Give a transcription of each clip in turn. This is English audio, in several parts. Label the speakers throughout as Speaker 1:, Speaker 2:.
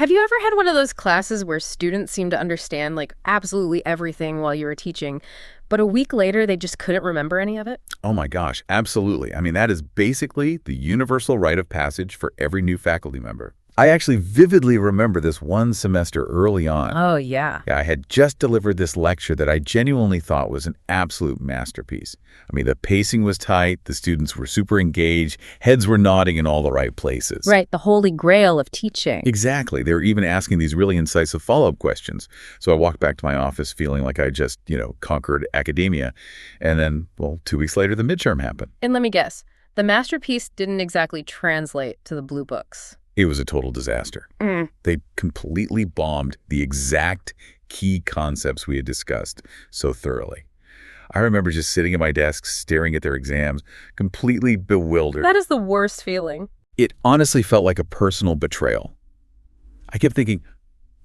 Speaker 1: Have you ever had one of those classes where students seem to understand like absolutely everything while you were teaching, but a week later they just couldn't remember any of it?
Speaker 2: Oh my gosh, absolutely. I mean, that is basically the universal rite of passage for every new faculty member. I actually vividly remember this one semester early on.
Speaker 1: Oh, yeah.
Speaker 2: Yeah, I had just delivered this lecture that I genuinely thought was an absolute masterpiece. I mean, the pacing was tight, the students were super engaged, heads were nodding in all the right places.
Speaker 1: Right, the holy grail of teaching.
Speaker 2: Exactly. They were even asking these really incisive follow-up questions. So I walked back to my office feeling like I just, conquered academia. And then, well, 2 weeks later, the midterm happened.
Speaker 1: And let me guess, the masterpiece didn't exactly translate to the blue books.
Speaker 2: It was a total disaster. They completely bombed the exact key concepts we had discussed so thoroughly. I remember just sitting at my desk, staring at their exams, completely bewildered.
Speaker 1: That is the worst feeling.
Speaker 2: It honestly felt like a personal betrayal. I kept thinking,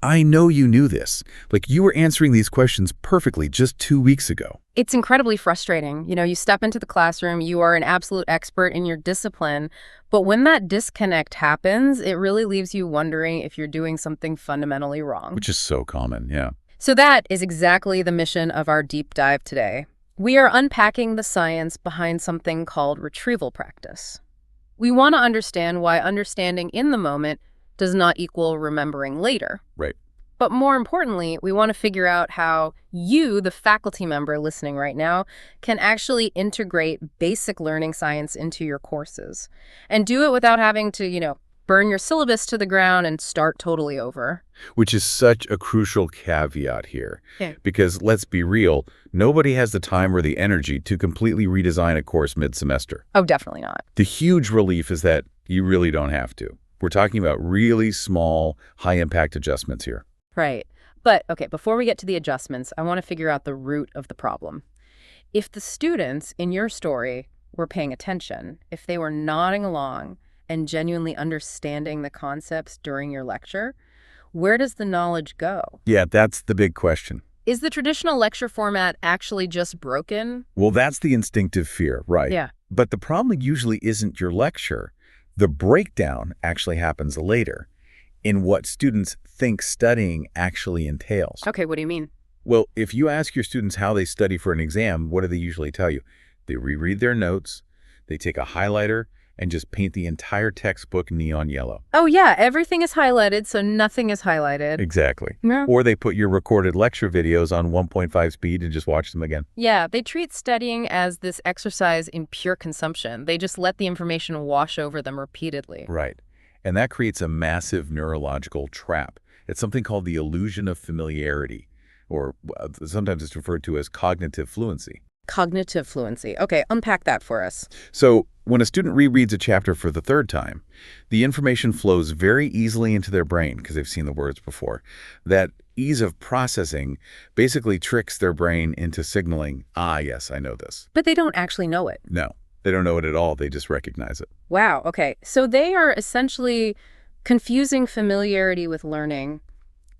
Speaker 2: I know you knew this. Like, you were answering these questions perfectly just 2 weeks ago.
Speaker 1: It's incredibly frustrating. You step into the classroom, you are an absolute expert in your discipline, but when that disconnect happens, it really leaves you wondering if you're doing something fundamentally wrong.
Speaker 2: Which is so common, yeah.
Speaker 1: So that is exactly the mission of our deep dive today. We are unpacking the science behind something called retrieval practice. We want to understand why understanding in the moment does not equal remembering later.
Speaker 2: Right.
Speaker 1: But more importantly, we want to figure out how you, the faculty member listening right now, can actually integrate basic learning science into your courses and do it without having to, burn your syllabus to the ground and start totally over.
Speaker 2: Which is such a crucial caveat here.
Speaker 1: Yeah.
Speaker 2: Because let's be real, nobody has the time or the energy to completely redesign a course mid-semester.
Speaker 1: Oh, definitely not.
Speaker 2: The huge relief is that you really don't have to. We're talking about really small, high-impact adjustments here.
Speaker 1: Right. But, okay, before we get to the adjustments, I want to figure out the root of the problem. If the students in your story were paying attention, if they were nodding along and genuinely understanding the concepts during your lecture, where does the knowledge go?
Speaker 2: Yeah, that's the big question.
Speaker 1: Is the traditional lecture format actually just broken?
Speaker 2: Well, that's the instinctive fear, right?
Speaker 1: Yeah.
Speaker 2: But the problem usually isn't your lecture. The breakdown actually happens later in what students think studying actually entails.
Speaker 1: Okay, what do you mean?
Speaker 2: Well, if you ask your students how they study for an exam, what do they usually tell you? They reread their notes, they take a highlighter, and just paint the entire textbook neon yellow.
Speaker 1: Oh, yeah, everything is highlighted, so nothing is highlighted.
Speaker 2: Exactly.
Speaker 1: Yeah.
Speaker 2: Or they put your recorded lecture videos on 1.5 speed and just watch them again.
Speaker 1: Yeah, they treat studying as this exercise in pure consumption. They just let the information wash over them repeatedly.
Speaker 2: Right. And that creates a massive neurological trap. It's something called the illusion of familiarity, or sometimes it's referred to as cognitive fluency.
Speaker 1: Cognitive fluency. Okay, unpack that for us.
Speaker 2: So when a student rereads a chapter for the third time, the information flows very easily into their brain because they've seen the words before. That ease of processing basically tricks their brain into signaling, yes, I know this.
Speaker 1: But they don't actually know it.
Speaker 2: No, they don't know it at all. They just recognize it.
Speaker 1: Wow, okay. So they are essentially confusing familiarity with learning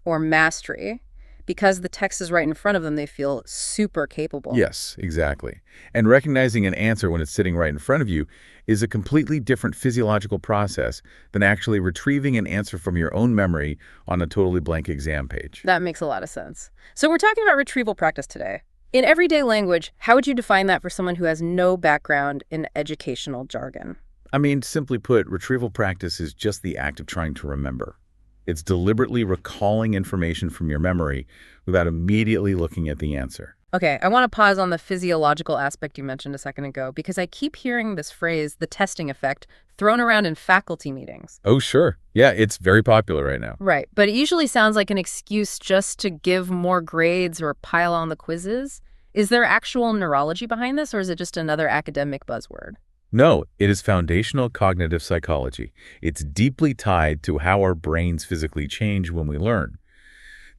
Speaker 1: or mastery. Because the text is right in front of them, they feel super capable.
Speaker 2: Yes, exactly. And recognizing an answer when it's sitting right in front of you is a completely different physiological process than actually retrieving an answer from your own memory on a totally blank exam page.
Speaker 1: That makes a lot of sense. So we're talking about retrieval practice today. In everyday language, how would you define that for someone who has no background in educational jargon?
Speaker 2: I mean, simply put, retrieval practice is just the act of trying to remember. It's deliberately recalling information from your memory without immediately looking at the answer.
Speaker 1: Okay, I want to pause on the physiological aspect you mentioned a second ago because I keep hearing this phrase, the testing effect, thrown around in faculty meetings.
Speaker 2: Oh, sure. Yeah, it's very popular right now.
Speaker 1: Right, but it usually sounds like an excuse just to give more grades or pile on the quizzes. Is there actual neurology behind this, or is it just another academic buzzword?
Speaker 2: No, it is foundational cognitive psychology. It's deeply tied to how our brains physically change when we learn.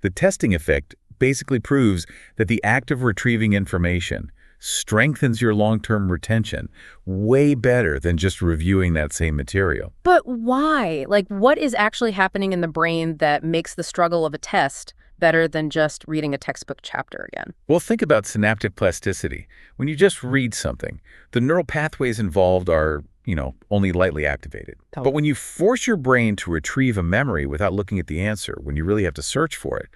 Speaker 2: The testing effect basically proves that the act of retrieving information strengthens your long-term retention way better than just reviewing that same material.
Speaker 1: But why? Like, what is actually happening in the brain that makes the struggle of a test better than just reading a textbook chapter again?
Speaker 2: Well, think about synaptic plasticity. When you just read something, the neural pathways involved are only lightly activated. But
Speaker 1: Totally.
Speaker 2: when you force your brain to retrieve a memory without looking at the answer, when you really have to search for it,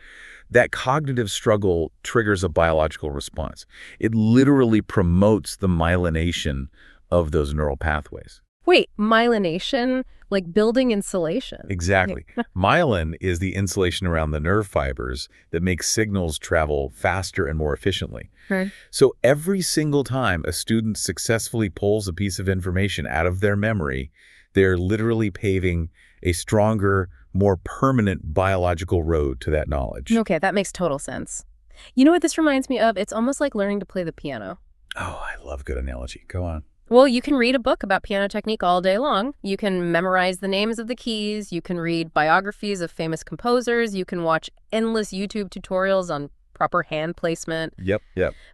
Speaker 2: that cognitive struggle triggers a biological response. It literally promotes the myelination of those neural pathways.
Speaker 1: Wait, myelination? Like building insulation?
Speaker 2: Exactly. Myelin is the insulation around the nerve fibers that makes signals travel faster and more efficiently.
Speaker 1: Right.
Speaker 2: So every single time a student successfully pulls a piece of information out of their memory, they're literally paving a stronger, more permanent biological road to that knowledge.
Speaker 1: Okay, that makes total sense. You know what this reminds me of? It's almost like learning to play the piano.
Speaker 2: Oh, I love good analogy. Go on.
Speaker 1: Well, you can read a book about piano technique all day long. You can memorize the names of the keys. You can read biographies of famous composers. You can watch endless YouTube tutorials on proper hand placement.
Speaker 2: Yep.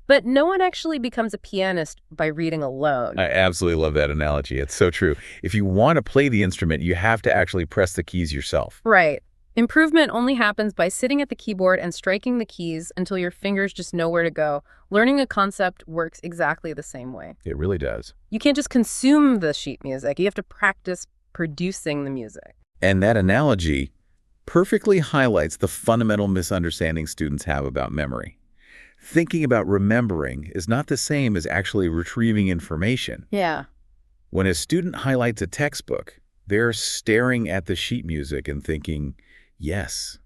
Speaker 1: But no one actually becomes a pianist by reading alone.
Speaker 2: I absolutely love that analogy. It's so true. If you want to play the instrument, you have to actually press the keys yourself.
Speaker 1: Right. Improvement only happens by sitting at the keyboard and striking the keys until your fingers just know where to go. Learning a concept works exactly the same way.
Speaker 2: It really does.
Speaker 1: You can't just consume the sheet music. You have to practice producing the music.
Speaker 2: And that analogy perfectly highlights the fundamental misunderstanding students have about memory. Thinking about remembering is not the same as actually retrieving information.
Speaker 1: Yeah.
Speaker 2: When a student highlights a textbook, they're staring at the sheet music and thinking, yes,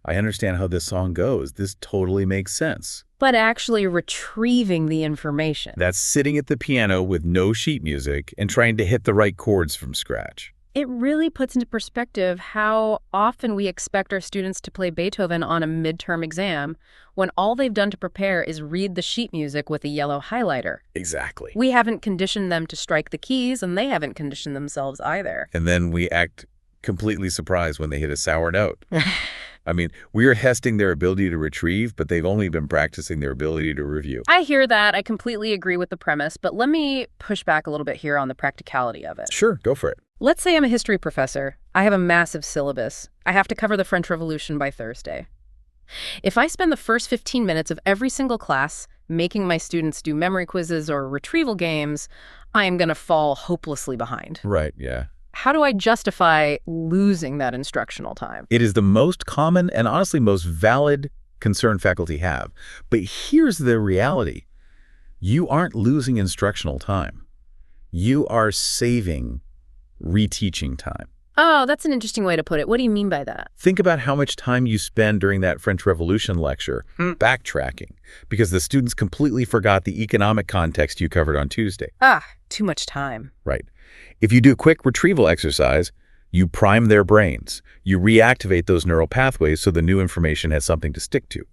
Speaker 2: I understand how this song goes. This totally makes sense.
Speaker 1: But actually retrieving the information.
Speaker 2: That's sitting at the piano with no sheet music and trying to hit the right chords from scratch.
Speaker 1: It really puts into perspective how often we expect our students to play Beethoven on a midterm exam when all they've done to prepare is read the sheet music with a yellow highlighter.
Speaker 2: Exactly.
Speaker 1: We haven't conditioned them to strike the keys, and they haven't conditioned themselves either.
Speaker 2: And then we act completely surprised when they hit a sour note. I mean, we are testing their ability to retrieve, but they've only been practicing their ability to review.
Speaker 1: I hear that. I completely agree with the premise, but let me push back a little bit here on the practicality of it.
Speaker 2: Sure, go for it.
Speaker 1: Let's say I'm a history professor. I have a massive syllabus. I have to cover the French Revolution by Thursday. If I spend the first 15 minutes of every single class making my students do memory quizzes or retrieval games, I am going to fall hopelessly behind.
Speaker 2: Right, yeah.
Speaker 1: How do I justify losing that instructional time?
Speaker 2: It is the most common and honestly most valid concern faculty have. But here's the reality. You aren't losing instructional time. You are saving reteaching time.
Speaker 1: Oh, that's an interesting way to put it. What do you mean by that?
Speaker 2: Think about how much time you spend during that French Revolution lecture backtracking because the students completely forgot the economic context you covered on Tuesday.
Speaker 1: Too much time.
Speaker 2: Right. If you do a quick retrieval exercise, you prime their brains. You reactivate those neural pathways so the new information has something to stick to.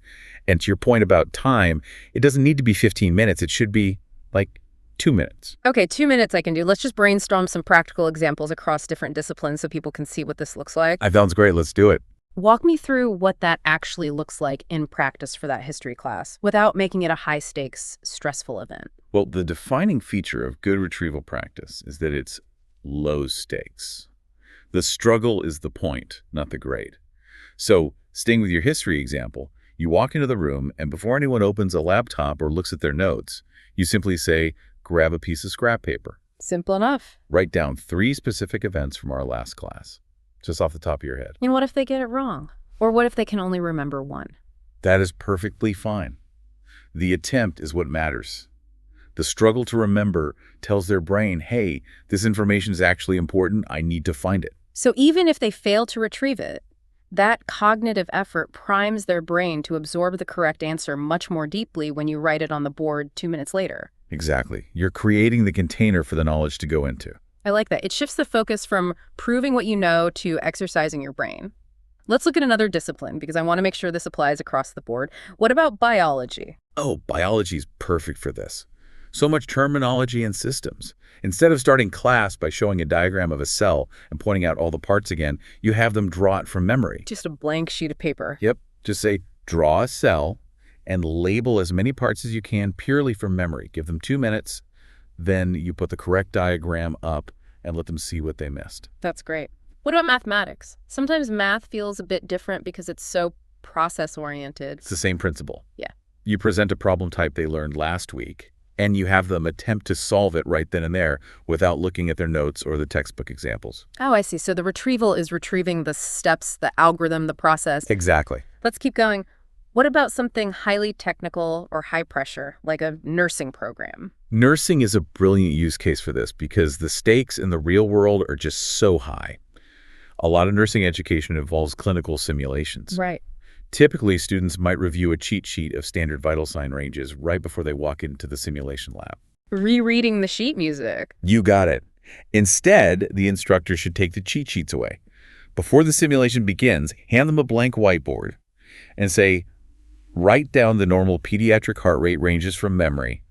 Speaker 2: And to your point about time, it doesn't need to be 15 minutes. It should be like 2 minutes.
Speaker 1: Okay, 2 minutes I can do. Let's just brainstorm some practical examples across different disciplines so people can see what this looks like.
Speaker 2: I sounds great. Let's do it.
Speaker 1: Walk me through what that actually looks like in practice for that history class without making it a high-stakes, stressful event.
Speaker 2: Well, the defining feature of good retrieval practice is that it's low stakes. The struggle is the point, not the grade. So, staying with your history example, you walk into the room and before anyone opens a laptop or looks at their notes, you simply say, grab a piece of scrap paper.
Speaker 1: Simple enough.
Speaker 2: Write down 3 specific events from our last class, just off the top of your head.
Speaker 1: And what if they get it wrong? Or what if they can only remember one?
Speaker 2: That is perfectly fine. The attempt is what matters. The struggle to remember tells their brain, hey, this information is actually important. I need to find it.
Speaker 1: So even if they fail to retrieve it, that cognitive effort primes their brain to absorb the correct answer much more deeply when you write it on the board 2 minutes later.
Speaker 2: Exactly. You're creating the container for the knowledge to go into.
Speaker 1: I like that. It shifts the focus from proving what you know to exercising your brain. Let's look at another discipline because I want to make sure this applies across the board. What about biology?
Speaker 2: Oh, biology is perfect for this. So much terminology and systems. Instead of starting class by showing a diagram of a cell and pointing out all the parts again, you have them draw it from memory.
Speaker 1: Just a blank sheet of paper.
Speaker 2: Yep. Just say, draw a cell and label as many parts as you can purely from memory. Give them 2 minutes. Then you put the correct diagram up and let them see what they missed.
Speaker 1: That's great. What about mathematics? Sometimes math feels a bit different because it's so process-oriented.
Speaker 2: It's the same principle.
Speaker 1: Yeah.
Speaker 2: You present a problem type they learned last week, and you have them attempt to solve it right then and there without looking at their notes or the textbook examples.
Speaker 1: Oh, I see. So the retrieval is retrieving the steps, the algorithm, the process.
Speaker 2: Exactly.
Speaker 1: Let's keep going. What about something highly technical or high pressure, like a nursing program?
Speaker 2: Nursing is a brilliant use case for this because the stakes in the real world are just so high. A lot of nursing education involves clinical simulations.
Speaker 1: Right.
Speaker 2: Typically, students might review a cheat sheet of standard vital sign ranges right before they walk into the simulation lab.
Speaker 1: Rereading the sheet music.
Speaker 2: You got it. Instead, the instructor should take the cheat sheets away. Before the simulation begins, hand them a blank whiteboard and say, write down the normal pediatric heart rate ranges from memory.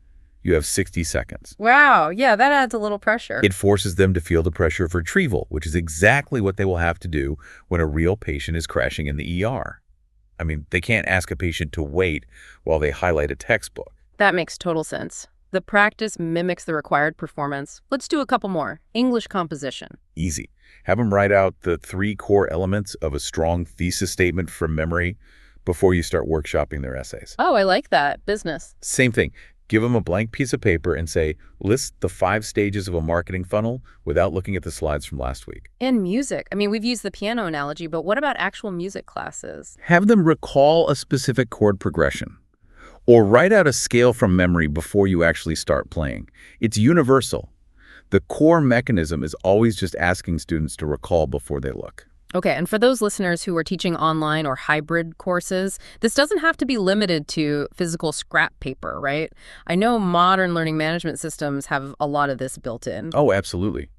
Speaker 2: You have 60 seconds.
Speaker 1: Wow. Yeah, that adds a little pressure.
Speaker 2: It forces them to feel the pressure of retrieval, which is exactly what they will have to do when a real patient is crashing in the ER. I mean, they can't ask a patient to wait while they highlight a textbook.
Speaker 1: That makes total sense. The practice mimics the required performance. Let's do a couple more. English composition.
Speaker 2: Easy. Have them write out the 3 core elements of a strong thesis statement from memory before you start workshopping their essays.
Speaker 1: Oh, I like that. Business.
Speaker 2: Same thing. Give them a blank piece of paper and say, list the 5 stages of a marketing funnel without looking at the slides from last week.
Speaker 1: And music. I mean, we've used the piano analogy, but what about actual music classes?
Speaker 2: Have them recall a specific chord progression or write out a scale from memory before you actually start playing. It's universal. The core mechanism is always just asking students to recall before they look.
Speaker 1: Okay, and for those listeners who are teaching online or hybrid courses, this doesn't have to be limited to physical scrap paper, right? I know modern learning management systems have a lot of this built in.
Speaker 2: Oh, absolutely.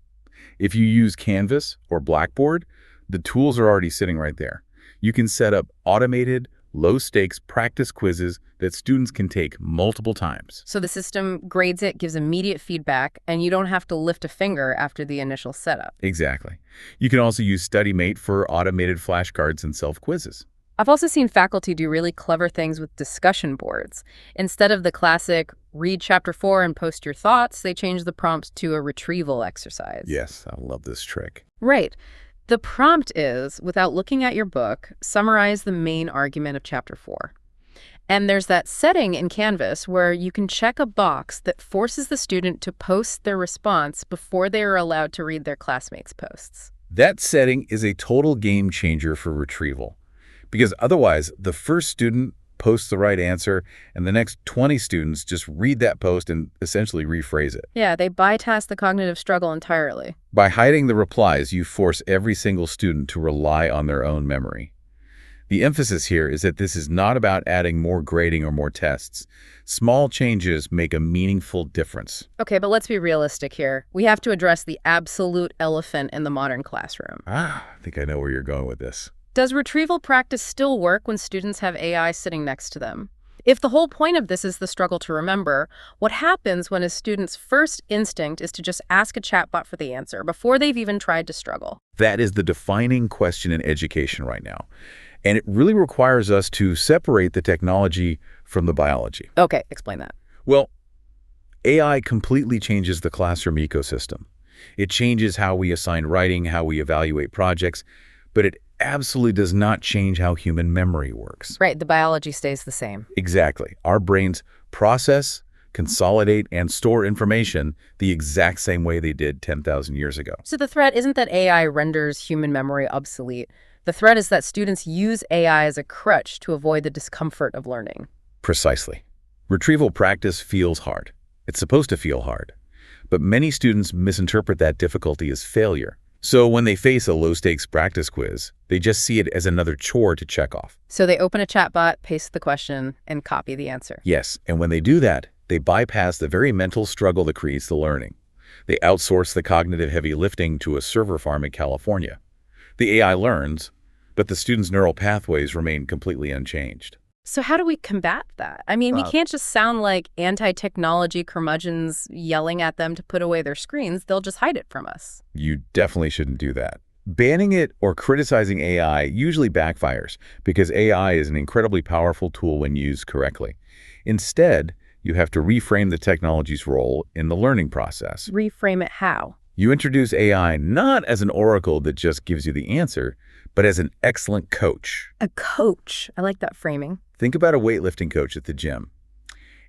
Speaker 2: If you use Canvas or Blackboard, the tools are already sitting right there. You can set up automated, low-stakes practice quizzes that students can take multiple times.
Speaker 1: So the system grades it, gives immediate feedback, and you don't have to lift a finger after the initial setup.
Speaker 2: Exactly. You can also use StudyMate for automated flashcards and self-quizzes.
Speaker 1: I've also seen faculty do really clever things with discussion boards. Instead of the classic read chapter 4 and post your thoughts, they change the prompt to a retrieval exercise.
Speaker 2: Yes, I love this trick.
Speaker 1: Right. The prompt is, without looking at your book, summarize the main argument of chapter 4. And there's that setting in Canvas where you can check a box that forces the student to post their response before they are allowed to read their classmates' posts.
Speaker 2: That setting is a total game changer for retrieval, because otherwise the first student posts the right answer and the next 20 students just read that post and essentially rephrase it.
Speaker 1: Yeah, they bypass the cognitive struggle entirely.
Speaker 2: By hiding the replies, you force every single student to rely on their own memory. The emphasis here is that this is not about adding more grading or more tests. Small changes make a meaningful difference.
Speaker 1: Okay, but let's be realistic here. We have to address the absolute elephant in the modern classroom.
Speaker 2: I think I know where you're going with this.
Speaker 1: Does retrieval practice still work when students have AI sitting next to them? If the whole point of this is the struggle to remember, what happens when a student's first instinct is to just ask a chatbot for the answer before they've even tried to struggle?
Speaker 2: That is the defining question in education right now. And it really requires us to separate the technology from the biology.
Speaker 1: Okay, explain that.
Speaker 2: Well, AI completely changes the classroom ecosystem. It changes how we assign writing, how we evaluate projects, but it absolutely does not change how human memory works.
Speaker 1: Right, the biology stays the same.
Speaker 2: Exactly. Our brains process, consolidate, and store information the exact same way they did 10,000 years ago.
Speaker 1: So the threat isn't that AI renders human memory obsolete. The threat is that students use AI as a crutch to avoid the discomfort of learning.
Speaker 2: Precisely. Retrieval practice feels hard. It's supposed to feel hard. But many students misinterpret that difficulty as failure. So when they face a low-stakes practice quiz, they just see it as another chore to check off.
Speaker 1: So they open a chatbot, paste the question, and copy the answer.
Speaker 2: Yes, and when they do that, they bypass the very mental struggle that creates the learning. They outsource the cognitive heavy lifting to a server farm in California. The AI learns, but the student's neural pathways remain completely unchanged.
Speaker 1: So how do we combat that? I mean, we can't just sound like anti-technology curmudgeons yelling at them to put away their screens. They'll just hide it from us.
Speaker 2: You definitely shouldn't do that. Banning it or criticizing AI usually backfires because AI is an incredibly powerful tool when used correctly. Instead, you have to reframe the technology's role in the learning process.
Speaker 1: Reframe it how?
Speaker 2: You introduce AI not as an oracle that just gives you the answer, but as an excellent coach.
Speaker 1: A coach. I like that framing.
Speaker 2: Think about a weightlifting coach at the gym.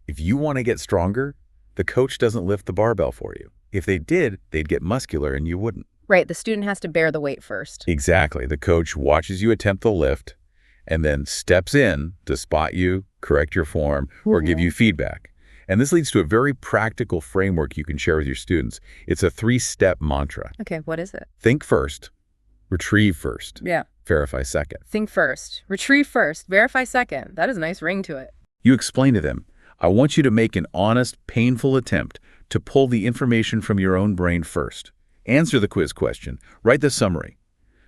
Speaker 2: If you want to get stronger, The coach doesn't lift the barbell for you. If they did, they'd get muscular and you wouldn't.
Speaker 1: Right, the student has to bear the weight first.
Speaker 2: Exactly. The coach watches you attempt the lift and then steps in to spot you, correct your form, or give you feedback. And this leads to a very practical framework you can share with your students. It's a 3-step mantra.
Speaker 1: Okay, what is it?
Speaker 2: Think first, retrieve first,
Speaker 1: Yeah.
Speaker 2: verify second.
Speaker 1: Think first, retrieve first, verify second. That is a nice ring to it.
Speaker 2: You explain to them, I want you to make an honest, painful attempt to pull the information from your own brain first. Answer the quiz question. Write the summary.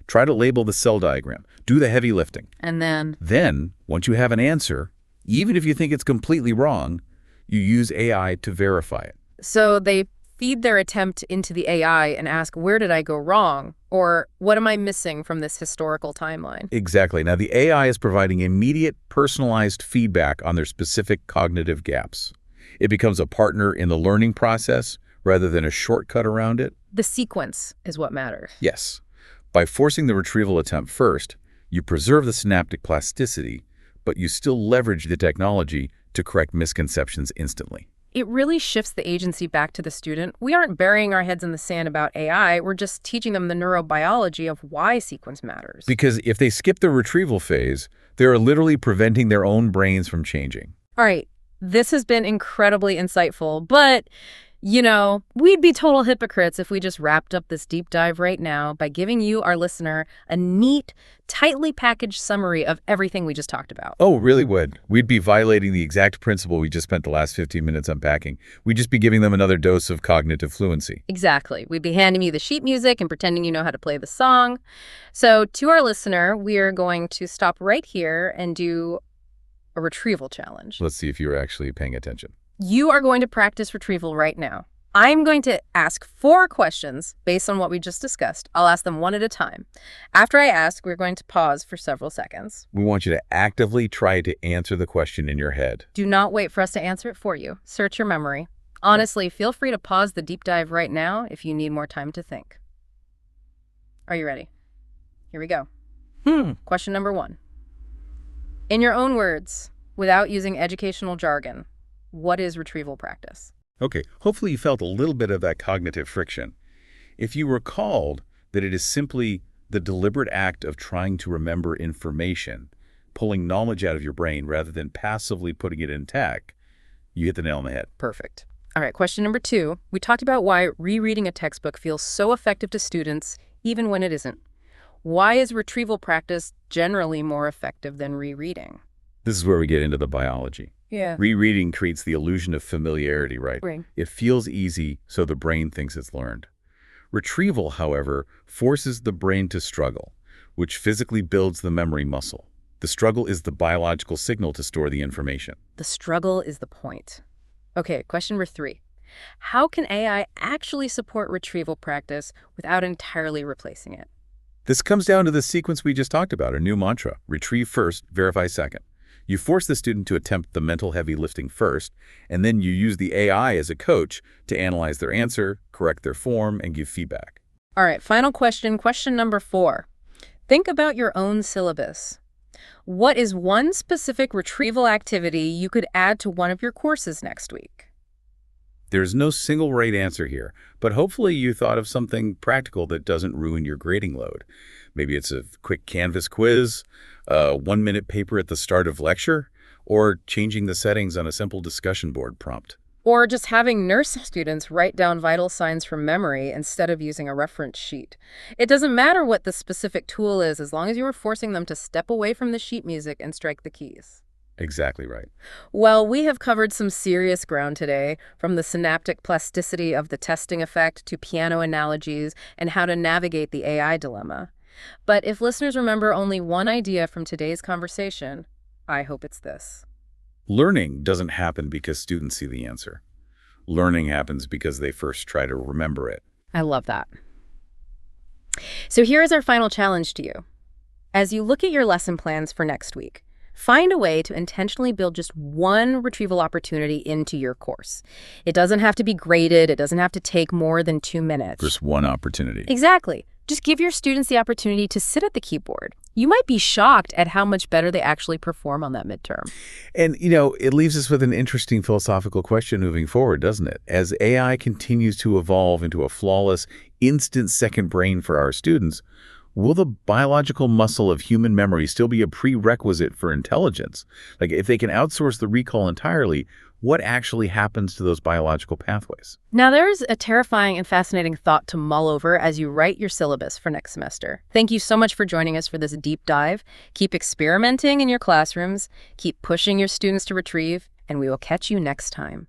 Speaker 2: Try to label the cell diagram. Do the heavy lifting.
Speaker 1: And then?
Speaker 2: Then, once you have an answer, even if you think it's completely wrong, you use AI to verify it.
Speaker 1: So they feed their attempt into the AI and ask, where did I go wrong? Or what am I missing from this historical timeline?
Speaker 2: Exactly. Now, the AI is providing immediate, personalized feedback on their specific cognitive gaps. It becomes a partner in the learning process rather than a shortcut around it.
Speaker 1: The sequence is what matters.
Speaker 2: Yes. By forcing the retrieval attempt first, you preserve the synaptic plasticity, but you still leverage the technology to correct misconceptions instantly.
Speaker 1: It really shifts the agency back to the student. We aren't burying our heads in the sand about AI. We're just teaching them the neurobiology of why sequence matters.
Speaker 2: Because if they skip the retrieval phase, they're literally preventing their own brains from changing.
Speaker 1: All right, this has been incredibly insightful, but we'd be total hypocrites if we just wrapped up this deep dive right now by giving you, our listener, a neat, tightly packaged summary of everything we just talked about.
Speaker 2: Oh, really would. We'd be violating the exact principle we just spent the last 15 minutes unpacking. We'd just be giving them another dose of cognitive fluency.
Speaker 1: Exactly. We'd be handing you the sheet music and pretending you know how to play the song. So to our listener, we are going to stop right here and do a retrieval challenge.
Speaker 2: Let's see if you're actually paying attention.
Speaker 1: You are going to practice retrieval right now. I'm going to ask 4 questions based on what we just discussed. I'll ask them one at a time. After I ask, we're going to pause for several seconds.
Speaker 2: We want you to actively try to answer the question in your head.
Speaker 1: Do not wait for us to answer it for you. Search your memory. Honestly, feel free to pause the deep dive right now if you need more time to think. Are you ready? Here we go. Question number 1. In your own words, without using educational jargon, what is retrieval practice?
Speaker 2: Okay, hopefully you felt a little bit of that cognitive friction. If you recalled that it is simply the deliberate act of trying to remember information, pulling knowledge out of your brain rather than passively putting it in tech, you hit the nail on the head.
Speaker 1: Perfect. All right, question number 2. We talked about why rereading a textbook feels so effective to students, even when it isn't. Why is retrieval practice generally more effective than rereading?
Speaker 2: This is where we get into the biology.
Speaker 1: Yeah.
Speaker 2: Rereading creates the illusion of familiarity, right?
Speaker 1: Right.
Speaker 2: It feels easy, so the brain thinks it's learned. Retrieval, however, forces the brain to struggle, which physically builds the memory muscle. The struggle is the biological signal to store the information.
Speaker 1: The struggle is the point. Okay, question number 3. How can AI actually support retrieval practice without entirely replacing it?
Speaker 2: This comes down to the sequence we just talked about, our new mantra: retrieve first, verify second. You force the student to attempt the mental heavy lifting first, and then you use the AI as a coach to analyze their answer, correct their form, and give feedback.
Speaker 1: All right, final question, question number 4. Think about your own syllabus. What is one specific retrieval activity you could add to one of your courses next week?
Speaker 2: There's no single right answer here, but hopefully you thought of something practical that doesn't ruin your grading load. Maybe it's a quick Canvas quiz, a 1-minute paper at the start of lecture, or changing the settings on a simple discussion board prompt.
Speaker 1: Or just having nurse students write down vital signs from memory instead of using a reference sheet. It doesn't matter what the specific tool is as long as you are forcing them to step away from the sheet music and strike the keys.
Speaker 2: Exactly right.
Speaker 1: Well, we have covered some serious ground today, from the synaptic plasticity of the testing effect to piano analogies and how to navigate the AI dilemma. But if listeners remember only one idea from today's conversation, I hope it's this.
Speaker 2: Learning doesn't happen because students see the answer. Learning happens because they first try to remember it.
Speaker 1: I love that. So here is our final challenge to you. As you look at your lesson plans for next week, find a way to intentionally build just one retrieval opportunity into your course. It doesn't have to be graded. It doesn't have to take more than 2 minutes.
Speaker 2: Just one opportunity.
Speaker 1: Exactly. Just give your students the opportunity to sit at the keyboard. You might be shocked at how much better they actually perform on that midterm.
Speaker 2: And, it leaves us with an interesting philosophical question moving forward, doesn't it? As AI continues to evolve into a flawless, instant second brain for our students, will the biological muscle of human memory still be a prerequisite for intelligence? Like, if they can outsource the recall entirely, what actually happens to those biological pathways?
Speaker 1: Now, there's a terrifying and fascinating thought to mull over as you write your syllabus for next semester. Thank you so much for joining us for this deep dive. Keep experimenting in your classrooms, keep pushing your students to retrieve, and we will catch you next time.